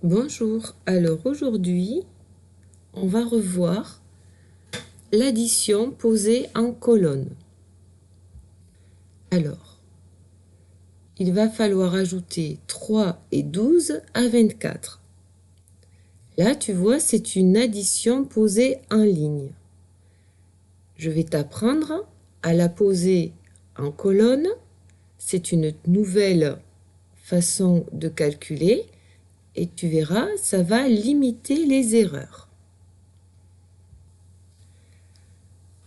Bonjour, alors aujourd'hui, on va revoir l'addition posée en colonne. Alors, il va falloir ajouter 3 et 12 à 24. Là, tu vois, c'est une addition posée en ligne. Je vais t'apprendre à la poser en colonne. C'est une nouvelle façon de calculer et tu verras, ça va limiter les erreurs.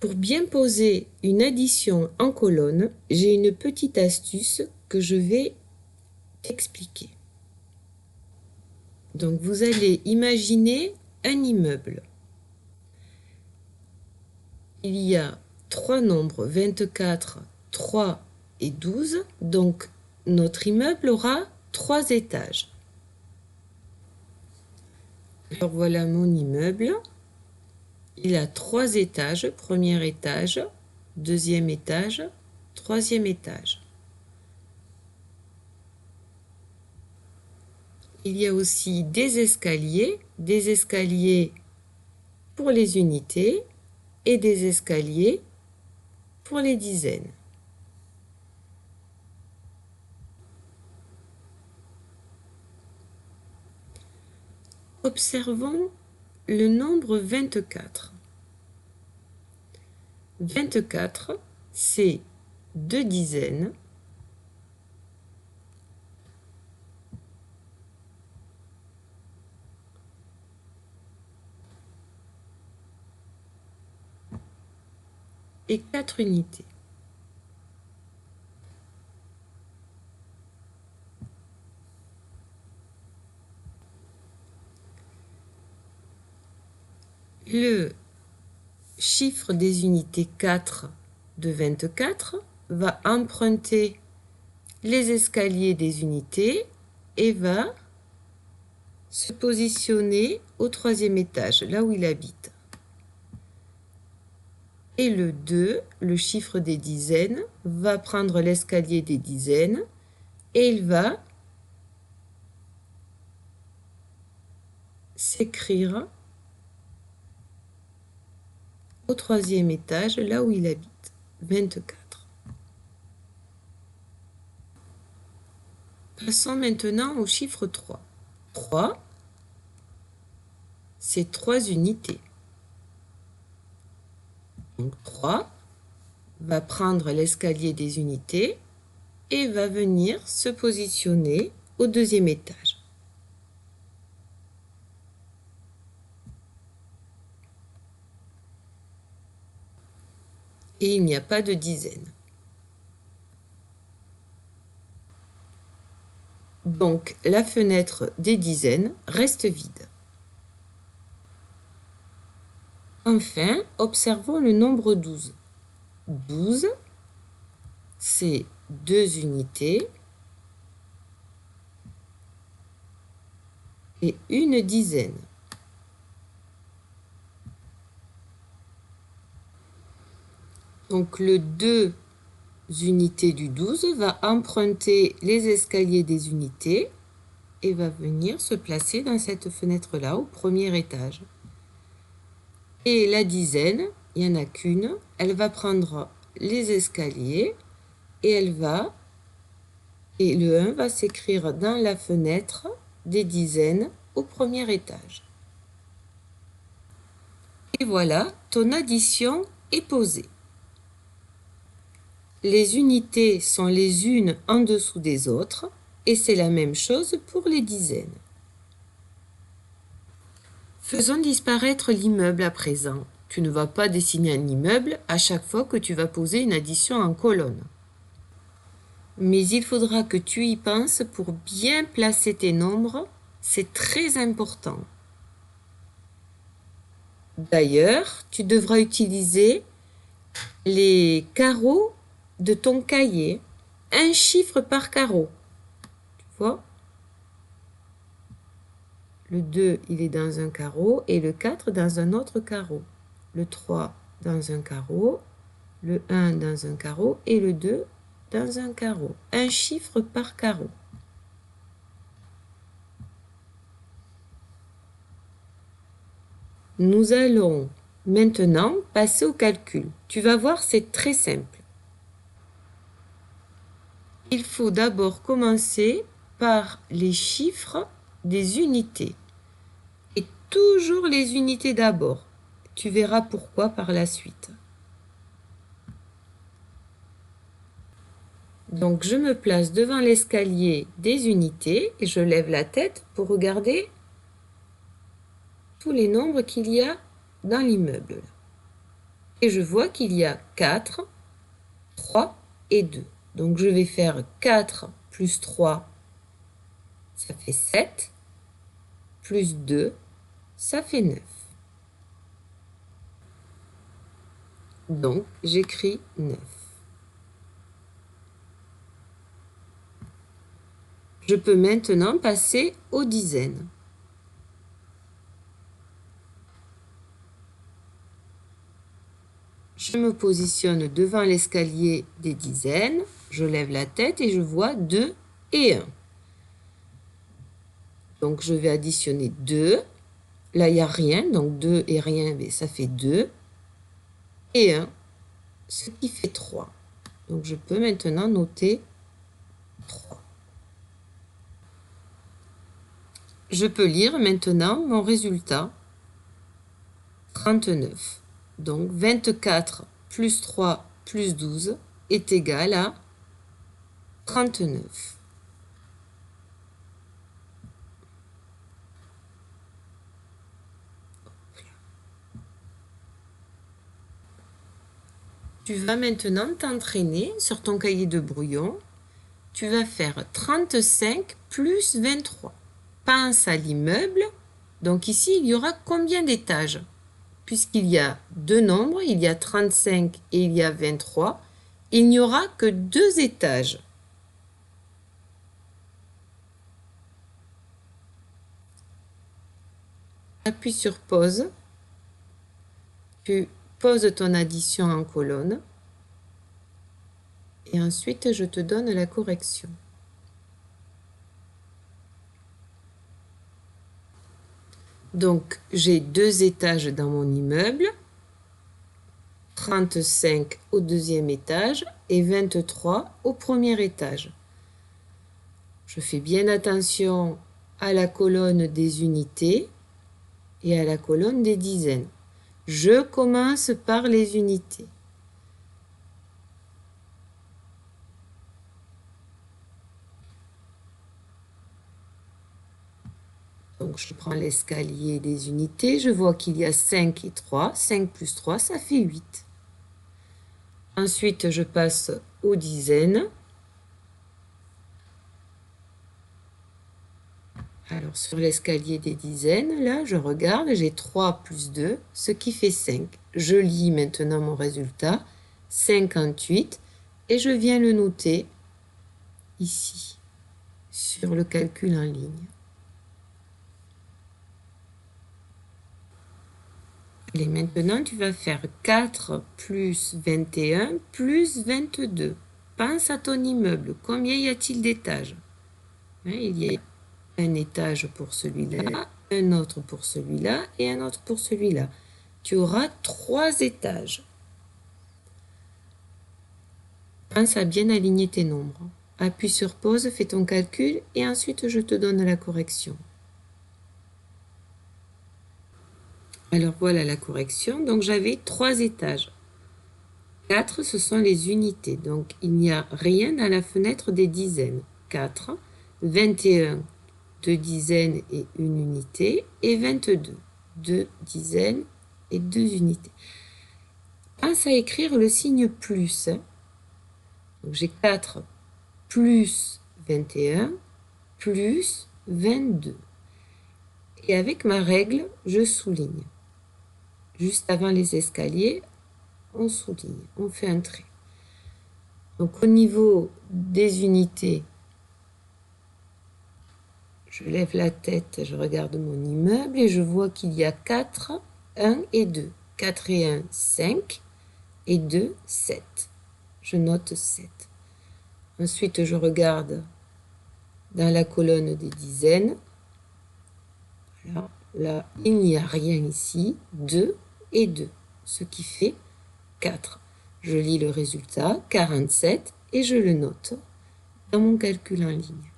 Pour bien poser une addition en colonne, j'ai une petite astuce que je vais t'expliquer. Donc vous allez imaginer un immeuble. Il y a trois nombres, 24, 3 et 12. Donc notre immeuble aura 3 étages. Alors voilà mon immeuble. Il a 3 étages, premier étage, deuxième étage, troisième étage. Il y a aussi des escaliers pour les unités et des escaliers pour les dizaines. Observons le nombre 24. 24, c'est 2 dizaines et 4 unités. Le chiffre des unités 4 de 24 va emprunter les escaliers des unités et va se positionner au troisième étage, là où il habite. Et le 2, le chiffre des dizaines, va prendre l'escalier des dizaines et il va s'écrire au troisième étage, là où il habite, 24. Passons maintenant au chiffre 3. 3, c'est 3 unités. Donc 3 va prendre l'escalier des unités et va venir se positionner au deuxième étage. Et il n'y a pas de dizaine. Donc la fenêtre des dizaines reste vide. Enfin, observons le nombre 12. 12, c'est 2 unités et une dizaine. Donc le 2 unités du 12 va emprunter les escaliers des unités et va venir se placer dans cette fenêtre-là au premier étage. Et la dizaine, il n'y en a qu'une, elle va prendre les escaliers et le 1 va s'écrire dans la fenêtre des dizaines au premier étage. Et voilà, ton addition est posée. Les unités sont les unes en dessous des autres et c'est la même chose pour les dizaines. Faisons disparaître l'immeuble à présent. Tu ne vas pas dessiner un immeuble à chaque fois que tu vas poser une addition en colonne. Mais il faudra que tu y penses pour bien placer tes nombres. C'est très important. D'ailleurs, tu devras utiliser les carreaux de ton cahier. Un chiffre par carreau. Tu vois ? Le 2, il est dans un carreau et le 4 dans un autre carreau. Le 3 dans un carreau, le 1 dans un carreau et le 2 dans un carreau. Un chiffre par carreau. Nous allons maintenant passer au calcul. Tu vas voir, c'est très simple. Il faut d'abord commencer par les chiffres des unités. Et toujours les unités d'abord. Tu verras pourquoi par la suite. Donc, je me place devant l'escalier des unités et je lève la tête pour regarder tous les nombres qu'il y a dans l'immeuble. Et je vois qu'il y a 4, 3 et 2. Donc, je vais faire 4 plus 3, ça fait 7, plus 2, ça fait 9. Donc, j'écris 9. Je peux maintenant passer aux dizaines. Je me positionne devant l'escalier des dizaines, je lève la tête et je vois 2 et 1. Donc, je vais additionner 2. Là, il n'y a rien, donc 2 et rien, mais ça fait 2. Et 1, ce qui fait 3. Donc, je peux maintenant noter 3. Je peux lire maintenant mon résultat, 39. Donc, 24 plus 3 plus 12 est égal à 39. Tu vas maintenant t'entraîner sur ton cahier de brouillon. Tu vas faire 35 plus 23. Pense à l'immeuble. Donc ici, il y aura combien d'étages? Puisqu'il y a deux nombres, il y a 35 et il y a 23, il n'y aura que 2 étages. Appuie sur pause. Tu poses ton addition en colonne. Et ensuite, je te donne la correction. Donc, j'ai 2 étages dans mon immeuble, 35 au deuxième étage et 23 au premier étage. Je fais bien attention à la colonne des unités et à la colonne des dizaines. Je commence par les unités. Donc, je prends l'escalier des unités. Je vois qu'il y a 5 et 3. 5 plus 3, ça fait 8. Ensuite, je passe aux dizaines. Alors, sur l'escalier des dizaines, là, je regarde, j'ai 3 plus 2, ce qui fait 5. Je lis maintenant mon résultat, 58, et je viens le noter ici, sur le calcul en ligne. Et maintenant, tu vas faire 4 plus 21 plus 22. Pense à ton immeuble. Combien y a-t-il d'étages? Il y a un étage pour celui-là, un autre pour celui-là et un autre pour celui-là. Tu auras 3 étages. Pense à bien aligner tes nombres. Appuie sur pause, fais ton calcul et ensuite je te donne la correction. Alors voilà la correction. Donc j'avais 3 étages. 4, ce sont les unités. Donc il n'y a rien dans la fenêtre des dizaines. 4, 21, 2 dizaines et 1 unité. Et 22, 2 dizaines et 2 unités. Pense à écrire le signe plus. Donc j'ai 4 plus 21 plus 22. Et avec ma règle, je souligne. Juste avant les escaliers, on souligne, on fait un trait. Donc au niveau des unités, je lève la tête, je regarde mon immeuble et je vois qu'il y a 4, 1 et 2. 4 et 1, 5 et 2, 7. Je note 7. Ensuite, je regarde dans la colonne des dizaines. Voilà. Là, il n'y a rien ici. 2 et 2, ce qui fait 4. Je lis le résultat, 47, et je le note dans mon calcul en ligne.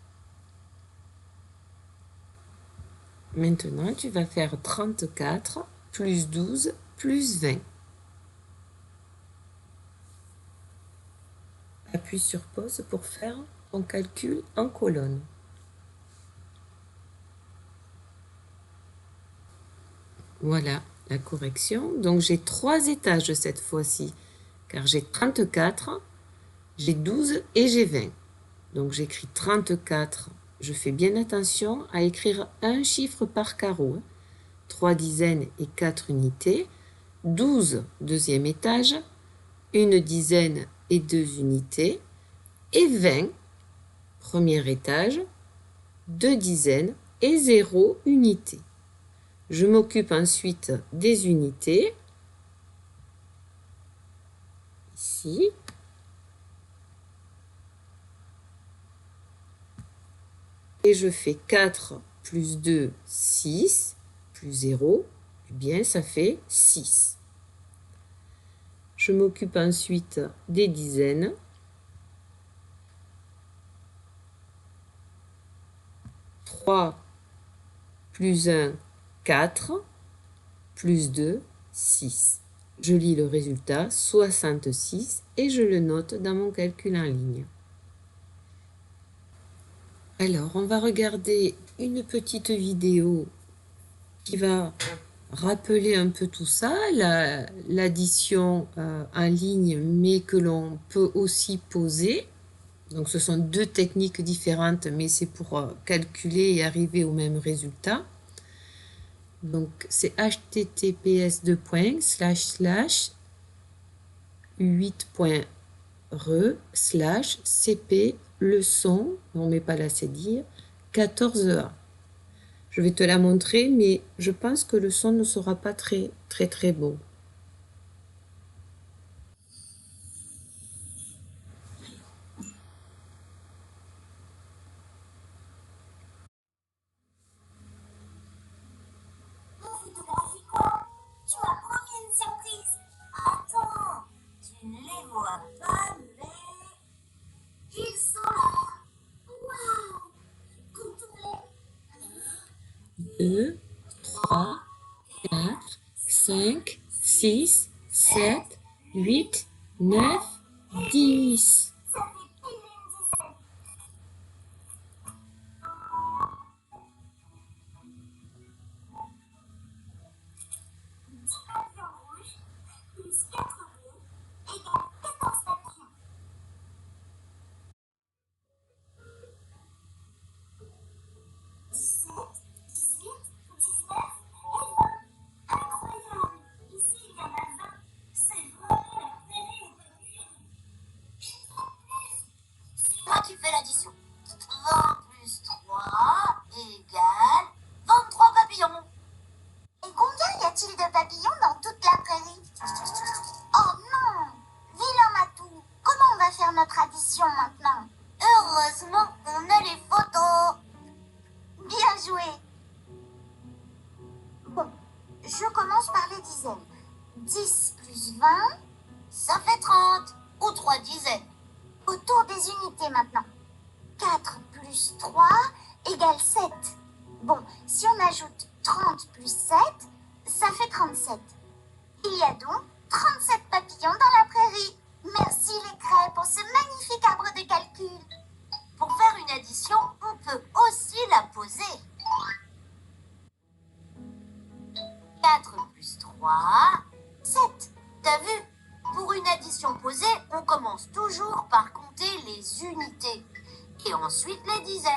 Maintenant, tu vas faire 34 plus 12 plus 20. Appuie sur pause pour faire ton calcul en colonne. Voilà la correction. Donc j'ai 3 étages cette fois-ci, car j'ai 34, j'ai 12 et j'ai 20. Donc j'écris 34. Je fais bien attention à écrire un chiffre par carreau. 3 dizaines et 4 unités. 12, deuxième étage. Une dizaine et 2 unités. Et 20, premier étage. 2 dizaines et 0 unité. Je m'occupe ensuite des unités. Ici. Et je fais 4 plus 2, 6, plus 0, eh bien ça fait 6. Je m'occupe ensuite des dizaines. Plus 1, 4, plus 2, 6. Je lis le résultat, 66, et je le note dans mon calcul en ligne. Alors, on va regarder une petite vidéo qui va rappeler un peu tout ça, l'addition en ligne, mais que l'on peut aussi poser. Donc, ce sont 2 techniques différentes, mais c'est pour calculer et arriver au même résultat. Donc, c'est https://8.re/cp leçon, on ne met pas la cédille, 14a. Je vais te la montrer, mais je pense que le son ne sera pas très beau. Tu m'as promis une surprise. Attends, tu ne les vois pas, mais ils sont là. Waouh! Compte-les. 2, 3, 4, 5, 6, 7, 8, 9, 10. Ça fait pile une dizaine. 10 papillons rouges plus 4 bleus égale 14 papillons. 17, 18, 19 et 20. Incroyable! Ici, il y en a 20. C'est vraiment la prairie au papillon. Moi, tu fais l'addition. 20 plus 3 égale 23 papillons. Et combien y a-t-il de papillons dans toute la prairie? Oh non! Vilain Matou, comment on va faire notre addition maintenant? Heureusement, on a les photos. Bien joué. Bon, je commence par les dizaines. 10 plus 20, ça fait 30. Ou 3 dizaines. Au tour des unités maintenant. 4 plus 3 égale 7. Bon, si on ajoute 30 plus 7, ça fait 37. Il y a donc 37 papillons dans la prairie. Merci les crêpes pour ce magnifique arbre de calcul. Pour faire une addition, on peut aussi la poser. 4 plus 3, 7. T'as vu? Pour une addition posée, on commence toujours par compter les unités. Et ensuite les dizaines.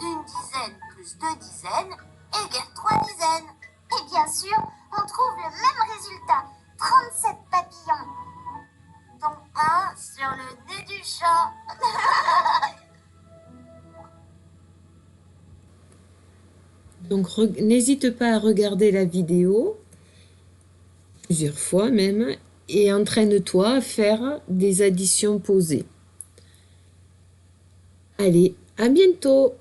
Une dizaine plus 2 dizaines égale 3 dizaines. Et bien sûr, on trouve le même résultat. 37 papillons. Dont un sur le nez du chat. Donc, n'hésite pas à regarder la vidéo, plusieurs fois même, et entraîne-toi à faire des additions posées. Allez, à bientôt!